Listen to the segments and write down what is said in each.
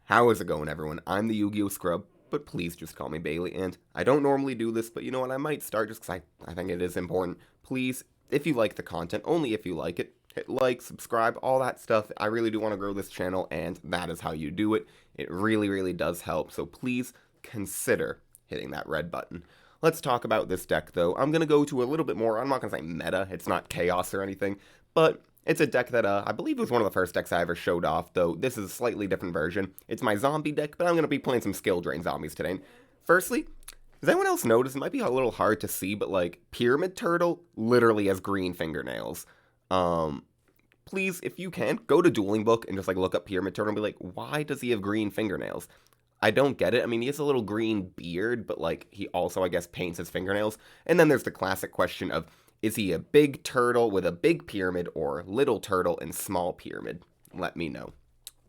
How is it going, everyone? I'm the Yu-Gi-Oh! Scrub, but please just call me Bailey, and I don't normally do this, but you know what, I might start just because I think it is important. Please, if you like the content, only if you like it, hit like, subscribe, all that stuff. I really do want to grow this channel, and that is how you do it. It really, really does help, so please consider hitting that red button. Let's talk about this deck, though. I'm going to go to a little bit more, I'm not going to say meta, it's not chaos or anything, but it's a deck that I believe was one of the first decks I ever showed off, though this is a slightly different version. It's my zombie deck, but I'm going to be playing some skill drain zombies today. Firstly, does anyone else notice, it might be a little hard to see, but like, Pyramid Turtle literally has green fingernails. Please, if you can, go to Dueling Book and just like look up Pyramid Turtle and be like, why does he have green fingernails? I don't get it. I mean, he has a little green beard, but like, he also, I guess, paints his fingernails. And then there's the classic question of, is he a big turtle with a big pyramid or little turtle and small pyramid? Let me know.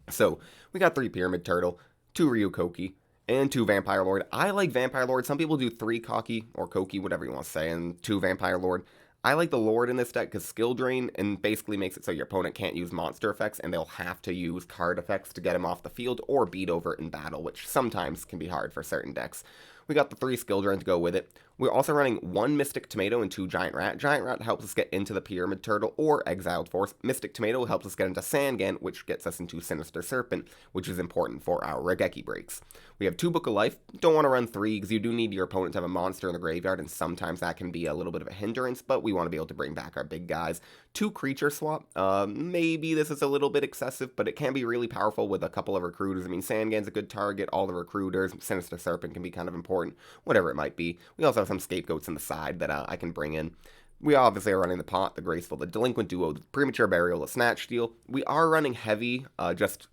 So, we got 3 Pyramid Turtle, 2 Ryukoki, and 2 Vampire Lord. I like Vampire Lord. Some people do 3 Koki or Koki, whatever you want to say, and 2 Vampire Lord. I like the Lord in this deck because Skill Drain and basically makes it so your opponent can't use monster effects and they'll have to use card effects to get him off the field or beat over in battle, which sometimes can be hard for certain decks. We got the 3 Skill Drain to go with it. We're also running 1 Mystic Tomato and 2 Giant Rat. Giant Rat helps us get into the Pyramid Turtle or Exiled Force. Mystic Tomato helps us get into Sandgan, which gets us into Sinister Serpent, which is important for our Regeki breaks. We have 2 Book of Life. Don't want to run 3 because you do need your opponent to have a monster in the graveyard, and sometimes that can be a little bit of a hindrance, but we want to be able to bring back our big guys. 2 Creature Swap. Maybe this is a little bit excessive, but it can be really powerful with a couple of recruiters. I mean, Sandgan's a good target, all the recruiters, Sinister Serpent can be kind of important, whatever it might be. We also have some scapegoats in the side that I can bring in. We obviously are running the Pot, the Graceful, the Delinquent Duo, the Premature Burial, the Snatch Steal. We are running heavy, just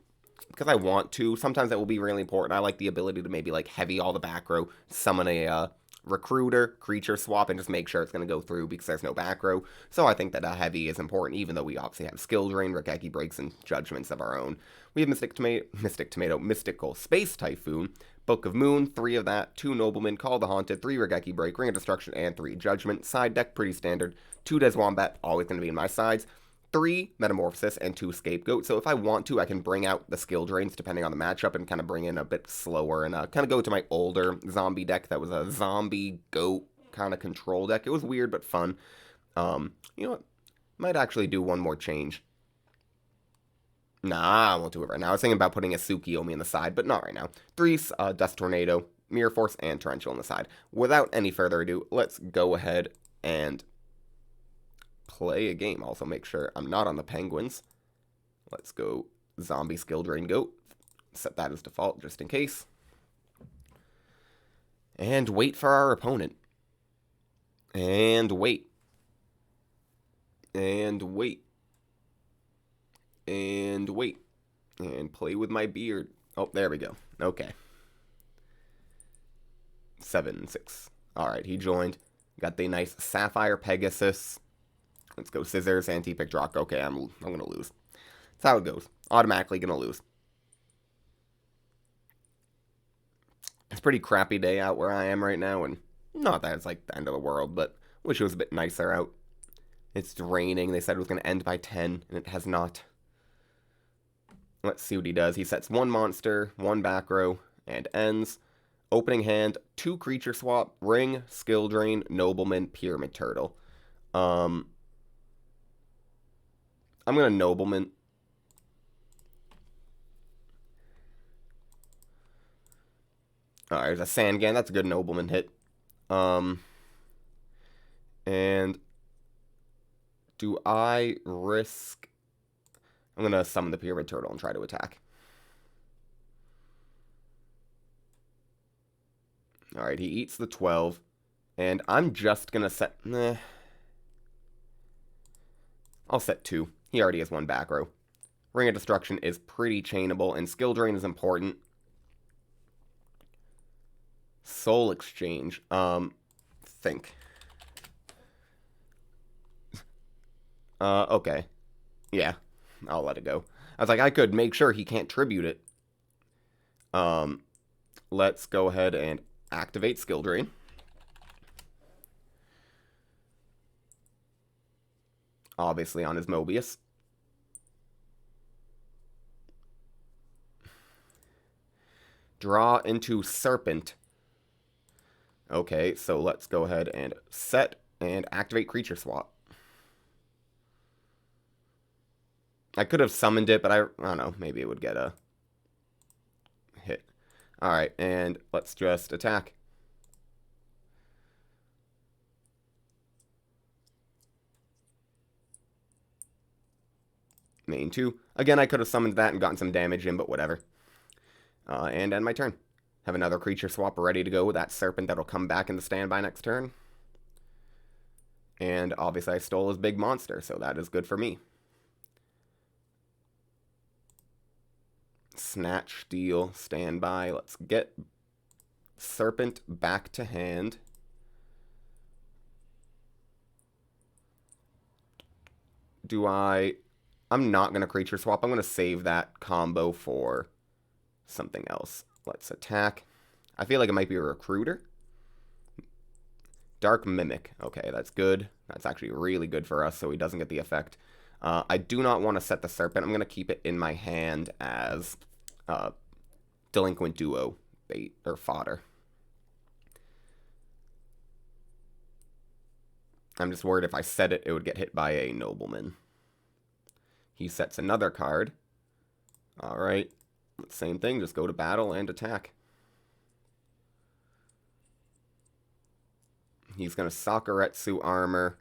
because I want to. Sometimes that will be really important. I like the ability to maybe like heavy all the back row, summon a recruiter, creature swap, and just make sure it's going to go through because there's no back row. So I think that heavy is important, even though we obviously have Skill Drain, Regeki Breaks, and Judgments of our own. We have Mystical Space Typhoon, Book of Moon, 3 of that, 2 Noblemen, Call the Haunted, 3 Regeki Break, Ring of Destruction, and 3 Judgment. Side deck, pretty standard. 2 Des Wombat, always going to be in my sides. 3 Metamorphosis, and 2 Scapegoat. So if I want to, I can bring out the skill drains depending on the matchup and kind of bring in a bit slower and kind of go to my older zombie deck that was a zombie goat kind of control deck. It was weird but fun. You know what? Might actually do one more change. Nah, I won't do it right now. I was thinking about putting a Tsukiyomi on the side, but not right now. 3 Dust Tornado, Mirror Force, and Torrential on the side. Without any further ado, let's go ahead and play a game. Also make sure I'm not on the Penguins. Let's go Zombie Skill Drain Goat. Set that as default just in case. And wait for our opponent. And wait. And wait. And wait. And play with my beard. Oh, there we go. Okay. 7-6. Alright, he joined. Got the nice Sapphire Pegasus. Let's go Scissors, Anti-Pick Rock. Okay, I'm gonna lose. That's how it goes. Automatically gonna lose. It's a pretty crappy day out where I am right now, and not that it's like the end of the world, but wish it was a bit nicer out. It's raining. They said it was gonna end by 10, and it has not. Let's see what he does. He sets 1 monster, 1 back row, and ends. Opening hand, 2 creature swap, Ring, Skill Drain, Nobleman, Pyramid Turtle. I'm going to Nobleman. Alright, there's a Sandgan. That's a good Nobleman hit. And do I risk... I'm going to summon the Pyramid Turtle and try to attack. Alright, he eats the 12. And I'm just going to set... I'll set 2. He already has 1 back row. Ring of Destruction is pretty chainable, and Skill Drain is important. Soul Exchange. Think. Okay. Yeah, I'll let it go. I was like, I could make sure he can't tribute it. Let's go ahead and activate Skill Drain. Obviously on his Mobius. Draw into Serpent. Okay, so let's go ahead and set and activate Creature Swap. I could have summoned it, but I don't know, maybe it would get a hit. Alright, and let's just attack. Main 2. Again, I could have summoned that and gotten some damage in, but whatever. And end my turn. Have another creature swap ready to go with that Serpent that'll come back in the standby next turn. And obviously I stole his big monster, so that is good for me. Snatch, steal, standby. Let's get Serpent back to hand. I'm not going to creature swap. I'm going to save that combo for something else. Let's attack. I feel like it might be a Recruiter. Dark Mimic. Okay, that's good. That's actually really good for us, so he doesn't get the effect. I do not want to set the Serpent. I'm going to keep it in my hand as Delinquent Duo bait or fodder. I'm just worried if I set it, it would get hit by a Nobleman. He sets another card. Alright. Same thing, just go to battle and attack. He's going to Sakuretsu armor.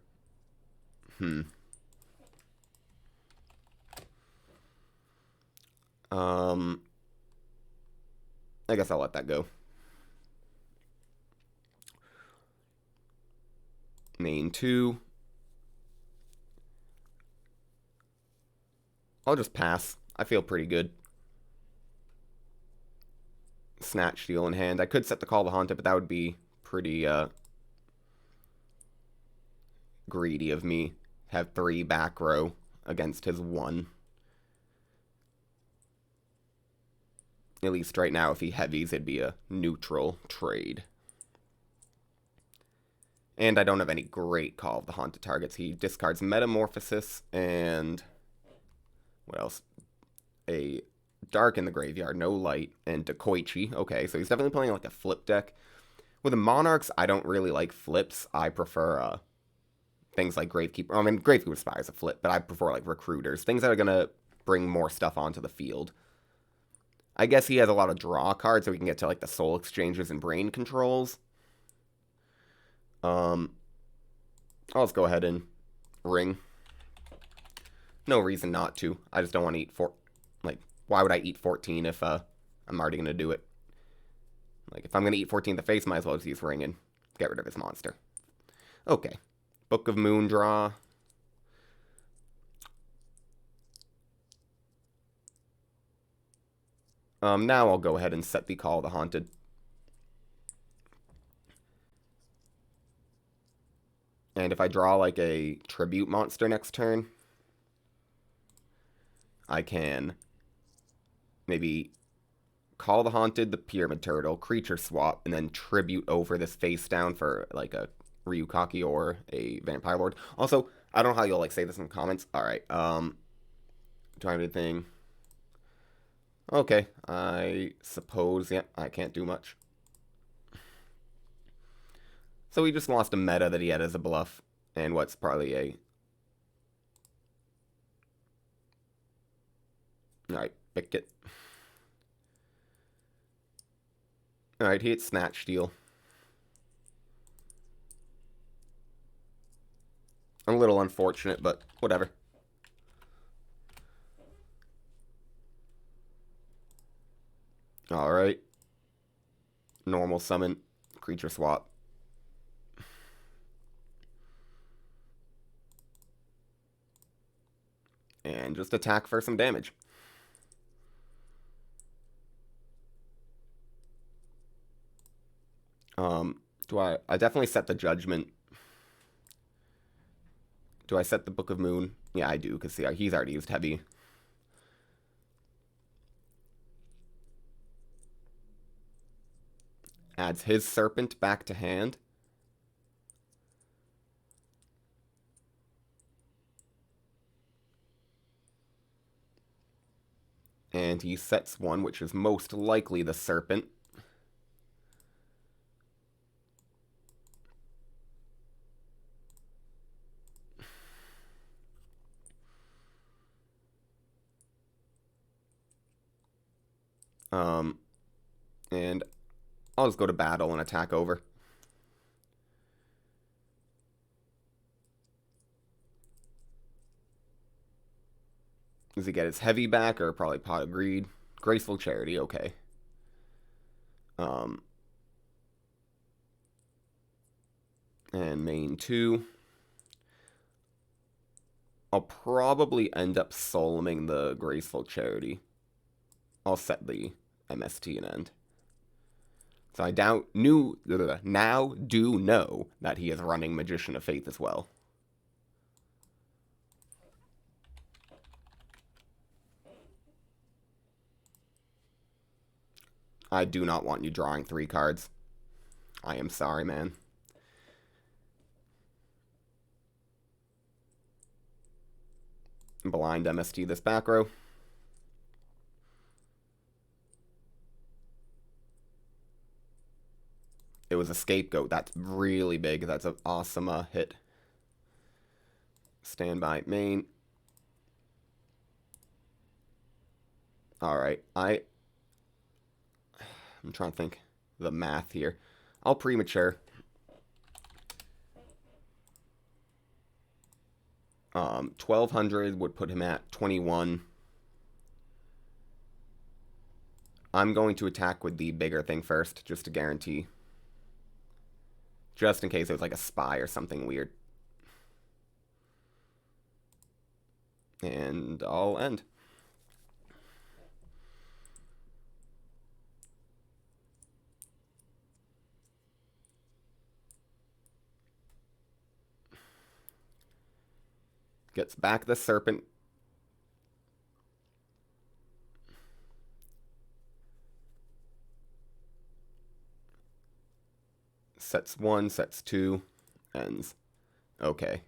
I guess I'll let that go. Main 2. I'll just pass. I feel pretty good. Snatch, steal in hand. I could set the Call the Haunted, but that would be pretty greedy of me. Have 3 back row against his 1. At least right now, if he heavies, it'd be a neutral trade. And I don't have any great Call of the Haunted targets. He discards Metamorphosis and... what else? A Dark in the Graveyard, no light, and Dekoichi. Okay, so he's definitely playing like a flip deck. With the Monarchs, I don't really like flips. I prefer things like Gravekeeper. I mean, Gravekeeper Spy is a flip, but I prefer like Recruiters. Things that are going to bring more stuff onto the field. I guess he has a lot of draw cards, so we can get to like the Soul Exchanges and Brain Controls. I'll just go ahead and ring. No reason not to. I just don't want to eat why would I eat 14 if I'm already going to do it? Like, if I'm going to eat 14 in the face, might as well just use ring and get rid of his monster. Okay. Book of Moon draw. Now I'll go ahead and set the Call of the Haunted. And if I draw like a tribute monster next turn, I can maybe Call the Haunted, the Pyramid Turtle, creature swap, and then tribute over this face down for like a Ryukaki or a Vampire Lord. Also, I don't know how you'll like say this in the comments. Alright, do I have anything? Okay, I suppose, yeah, I can't do much. So he just lost a meta that he had as a bluff, and what's probably a... Alright, pick it. Alright, he hits Snatch Steal. A little unfortunate, but whatever. Alright. Normal summon, creature swap. And just attack for some damage. I definitely set the Judgment. Do I set the Book of Moon? Yeah, I do, because he's already used heavy. Adds his Serpent back to hand. And And he sets one, which is most likely the Serpent. And I'll just go to battle and attack over. Does he get his heavy back or probably Pot of Greed? Graceful Charity, okay. And main 2. I'll probably end up solemning the Graceful Charity. I'll set the MST and end. So I now do know that he is running Magician of Faith as well. I do not want you drawing 3 cards. I am sorry, man. Blind MST this back row. It was a Scapegoat. That's really big. That's an awesome hit. Standby main. Alright, I'm trying to think the math here. I'll premature. 1,200 would put him at 21. I'm going to attack with the bigger thing first, just to guarantee. Just in case it was like a spy or something weird. And I'll end. Gets back the Serpent. Sets 1, sets 2, ends. Okay.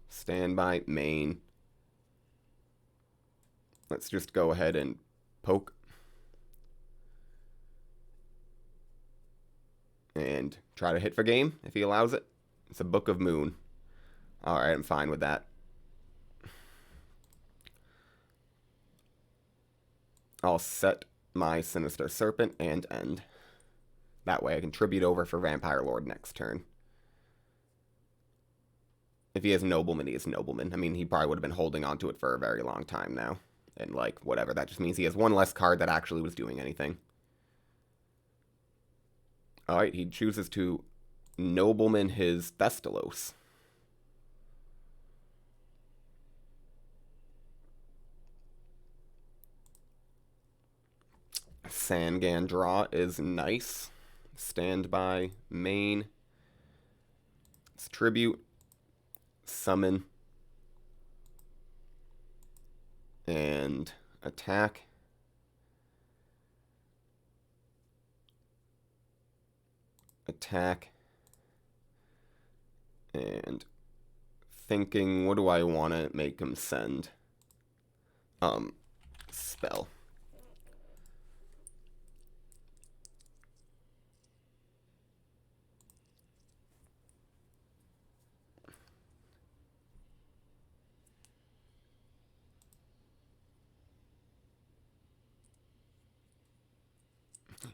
Standby, main. Let's just go ahead and poke. And try to hit for game, if he allows it. It's a Book of Moon. Alright, I'm fine with that. I'll set my Sinister Serpent and end. That way I can tribute over for Vampire Lord next turn. If he has Nobleman, he has Nobleman. I mean, he probably would have been holding on to it for a very long time now. And, like, whatever. That just means he has one less card that actually was doing anything. Alright, he chooses to Nobleman his Thestalos. Sangan draw is nice. Standby, main. It's tribute. Summon. And attack. Attack. And thinking, what do I want to make him send? Spell.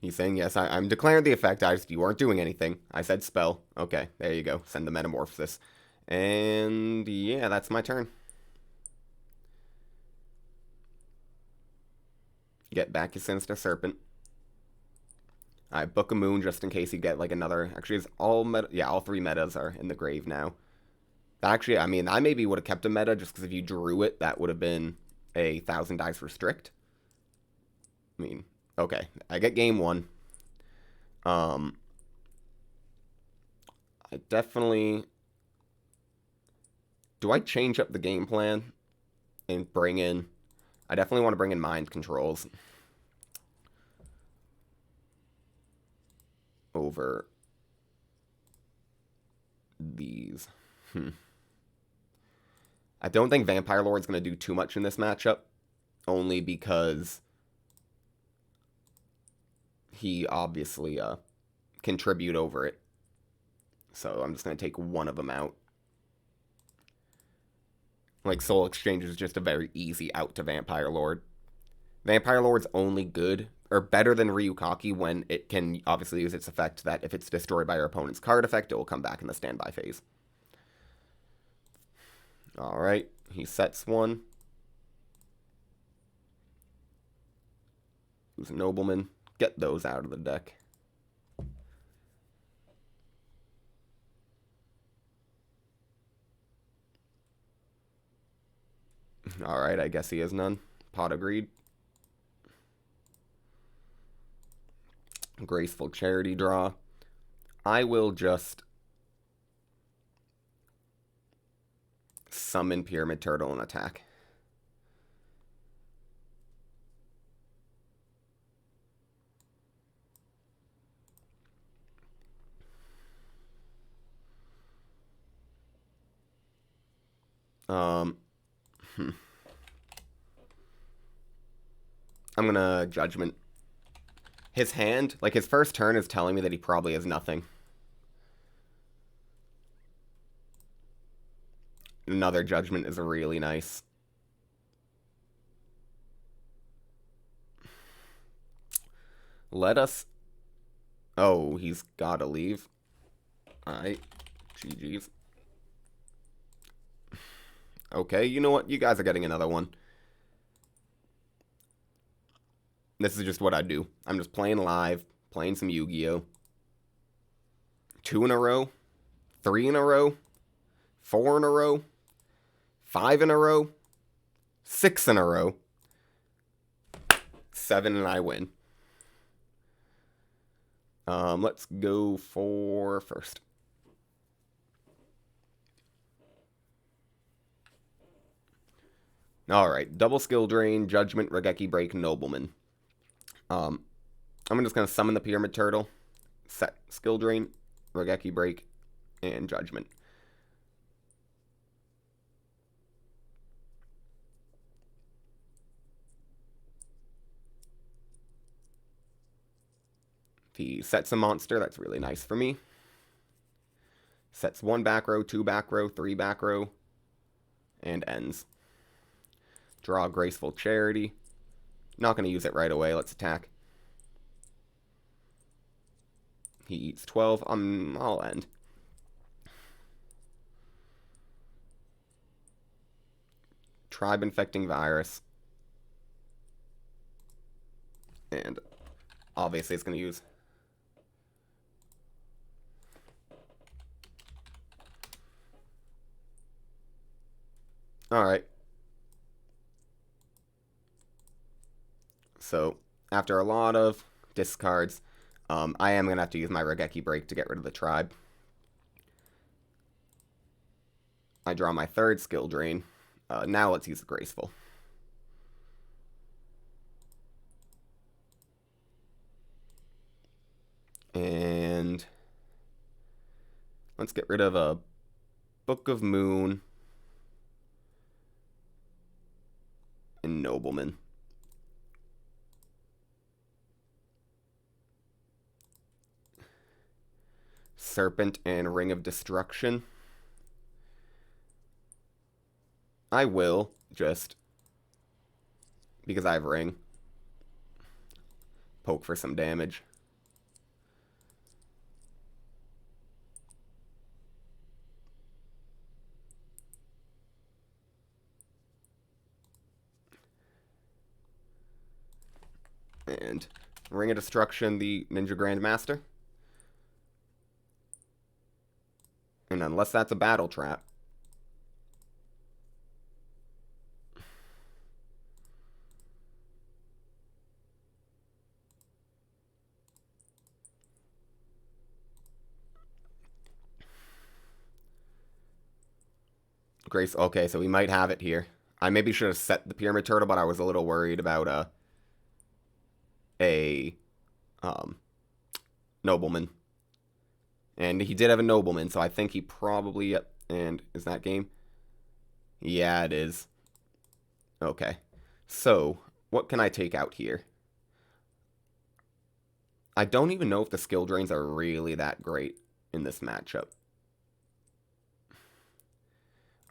He's saying, yes, I'm declaring the effect. You weren't doing anything. I said spell. Okay, there you go. Send the Metamorphosis. And yeah, that's my turn. Get back your Sinister Serpent. I Book a Moon just in case you get like another. Actually, it's all meta. Yeah, all 3 metas are in the grave now. Actually, I mean, I maybe would have kept a meta just because if you drew it, that would have been a 1,000 dice restrict. I mean, okay, I get game 1. I definitely... Do I change up the game plan and bring in... I definitely want to bring in Mind Controls over these. I don't think Vampire Lord's going to do too much in this matchup. only because he obviously contribute over it. So I'm just going to take one of them out. Like, Soul Exchange is just a very easy out to Vampire Lord. Vampire Lord's only good, or better than Ryukaki when it can obviously use its effect that if it's destroyed by your opponent's card effect, it will come back in the standby phase. Alright, he sets one. Who's a Nobleman? Get those out of the deck. Alright, I guess he has none. Pot of Greed. Graceful Charity draw. I will just summon Pyramid Turtle and attack. I'm gonna Judgment. His hand, like his first turn is telling me that he probably has nothing. Another Judgment is really nice. Let us... Oh, he's gotta leave. Alright. GG's. Okay, you know what? You guys are getting another one. This is just what I do. I'm just playing live, playing some Yu-Gi-Oh! 2 in a row, 3 in a row, 4 in a row, 5 in a row, 6 in a row, 7 and I win. Let's go for first. Alright, double skill drain, Judgment, Regeki Break, Nobleman. I'm just going to summon the Pyramid Turtle, set skill drain, Regeki Break, and Judgment. If he sets a monster, that's really nice for me. Sets 1 back row, 2 back row, 3 back row, and ends. Draw Graceful Charity. Not going to use it right away. Let's attack. He eats 12. I'll end. Tribe Infecting Virus. And obviously it's going to use... Alright. So, after a lot of discards, I am going to have to use my Regeki Break to get rid of the tribe. I draw my 3rd skill drain. Now let's use the Graceful. And let's get rid of a Book of Moon and Nobleman. Serpent and Ring of Destruction. I will, just because I have Ring, poke for some damage. And Ring of Destruction, the Ninja Grandmaster. And unless that's a battle trap. Grace, okay, so we might have it here. I maybe should have set the Pyramid Turtle, but I was a little worried about a Nobleman. And he did have a Nobleman, so I think he probably... And is that game? Yeah, it is. Okay. So, what can I take out here? I don't even know if the skill drains are really that great in this matchup.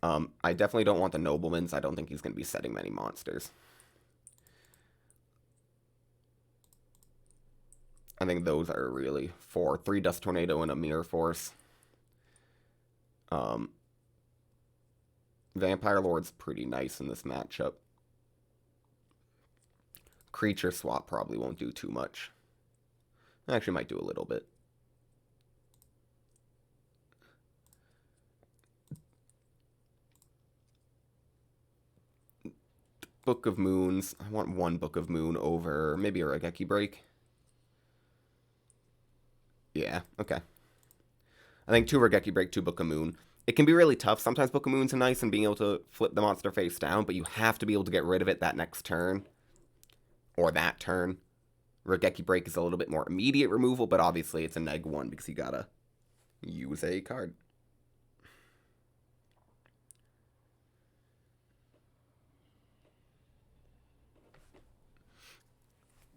I definitely don't want the Nobleman's. I don't think he's going to be setting many monsters. I think those are really 4. 3 Dust Tornado and a Mirror Force. Vampire Lord's pretty nice in this matchup. Creature Swap probably won't do too much. Actually might do a little bit. Book of Moons. I want 1 Book of Moon over maybe a Regeki Break. Yeah, okay. I think 2 Regeki Break, 2 Book of Moon. It can be really tough. Sometimes Book of Moons are nice and being able to flip the monster face down, but you have to be able to get rid of it that next turn. Or that turn. Regeki Break is a little bit more immediate removal, but obviously it's a -1 because you gotta use a card.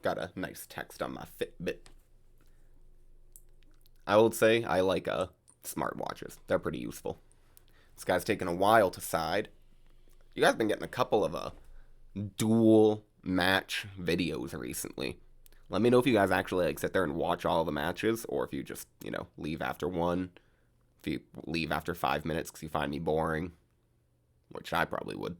Got a nice text on my Fitbit. I would say I like smartwatches. They're pretty useful. This guy's taken a while to side. You guys have been getting a couple of duel match videos recently. Let me know if you guys actually like sit there and watch all the matches, or if you just, leave after 1. If you leave after 5 minutes because you find me boring, which I probably would.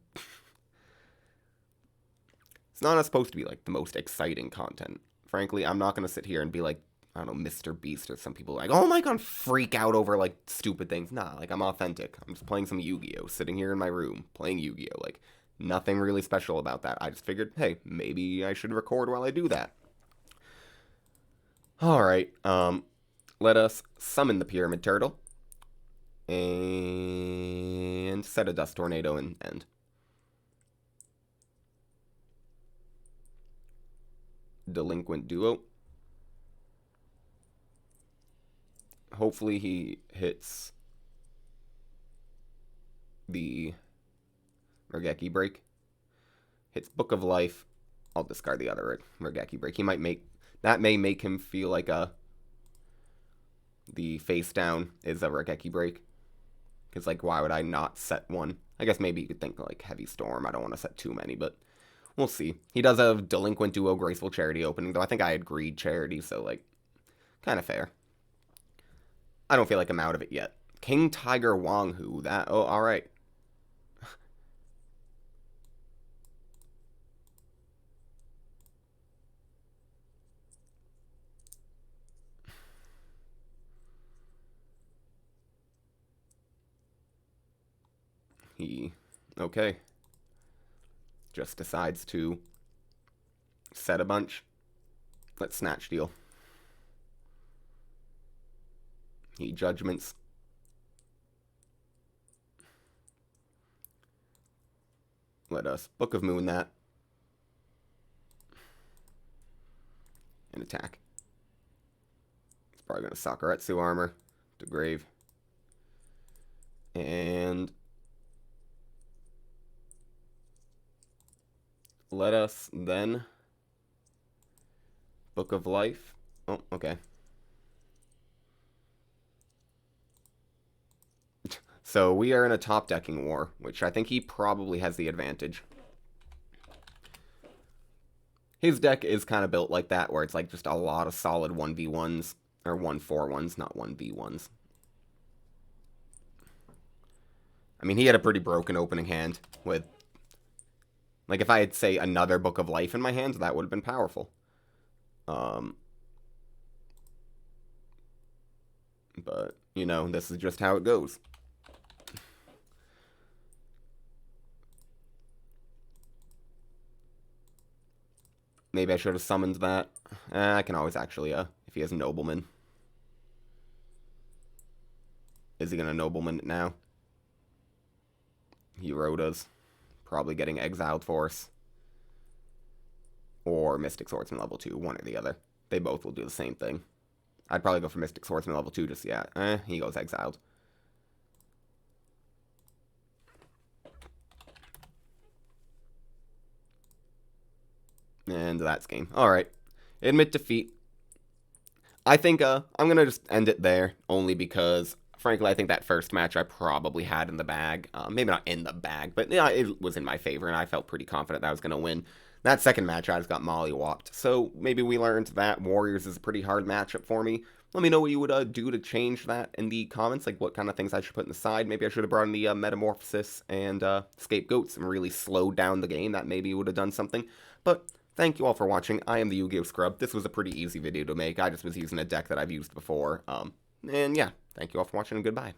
It's not supposed to be like the most exciting content. Frankly, I'm not going to sit here and be like, I don't know, Mr. Beast or some people like, oh my god, freak out over like stupid things. Nah, like I'm authentic. I'm just playing some Yu-Gi-Oh, sitting here in my room playing Yu-Gi-Oh. Like nothing really special about that. I just figured, hey, maybe I should record while I do that. All right, let us summon the Pyramid Turtle and set a Dust Tornado and end. Delinquent Duo. Hopefully he hits the Regeki Break. Hits Book of Life. I'll discard the other Regeki Break. He might make... That may make him feel like the face down is a Regeki Break. Because, like, why would I not set one? I guess maybe you could think, like, Heavy Storm. I don't want to set too many, but we'll see. He does have Delinquent Duo, Graceful Charity opening, though I think I had Greed Charity, so, like, kind of fair. I don't feel like I'm out of it yet. King Tiger Wanghu. That... Oh, alright. He... Okay. Just decides to set a bunch. Let's Snatch Deal. He Judgments. Let us Book of Moon that. And attack. It's probably going to Sakuretsu Armor to Grave. And let us then Book of Life. Oh, okay. So we are in a top decking war, which I think he probably has the advantage. His deck is kind of built like that, where it's like just a lot of solid 1v1s, or 1-4-1s, not 1v1s. I mean, he had a pretty broken opening hand with... Like, if I had, say, another Book of Life in my hands, that would have been powerful. But, this is just how it goes. Maybe I should have summoned that. I can always actually, if he has Nobleman. Is he going to Nobleman it now? He does. Probably getting exiled Force. Or Mystic Swordsman level 2, one or the other. They both will do the same thing. I'd probably go for Mystic Swordsman level 2 just yet. He goes exiled. And that's game. Alright. Admit defeat. I think I'm going to just end it there, only because, frankly, I think that first match I probably had in the bag. Maybe not in the bag, but yeah, it was in my favor, and I felt pretty confident that I was going to win. That second match, I just got mollywopped. So maybe we learned that Warriors is a pretty hard matchup for me. Let me know what you would do to change that in the comments, like what kind of things I should put in the side. Maybe I should have brought in the Metamorphosis and Scapegoats and really slowed down the game. That maybe would have done something. But thank you all for watching. I am the YuGiOh Scrub. This was a pretty easy video to make. I just was using a deck that I've used before. And yeah, thank you all for watching and goodbye.